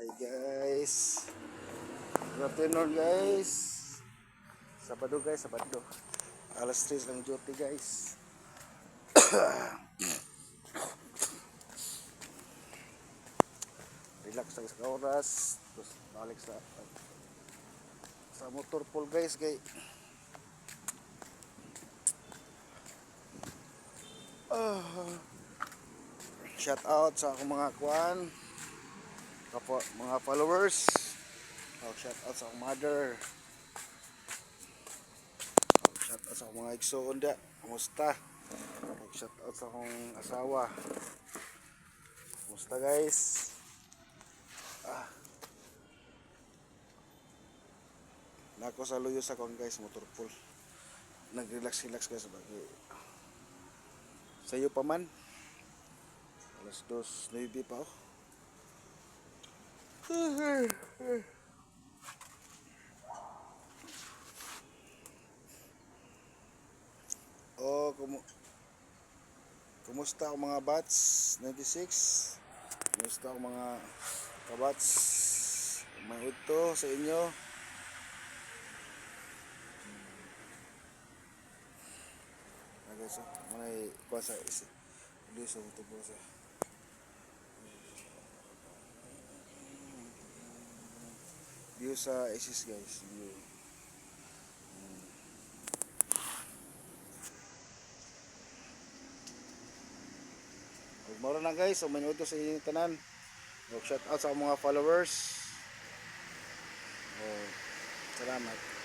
Hi guys. Good afternoon guys. Sabado guys, Sabado. Alas 3 lang duty guys. Relax lang sa oras. Tapos balik sa motor pool guys kay shout out sa akong mga kwan, mga followers. Shout out sa akong mother. Shout out sa akong mga igsoon da. Kumusta? Shout out sa akong asawa. Kumusta guys? Nako sa luyo sa kwan guys, motor pool. Nag-relax guys bagay. Sayo pa man. Alas 2:09 pa oh. Oh, kumusta ang mga bats 96? Kumusta ang mga kabats? May udto sa inyo. Guys, may kuasa isi. Dito sa tubo sa. View sa ISIS guys, view. Moro na guys, so manuto sa inyong tanan. Shout out sa mga followers. Oh, salamat.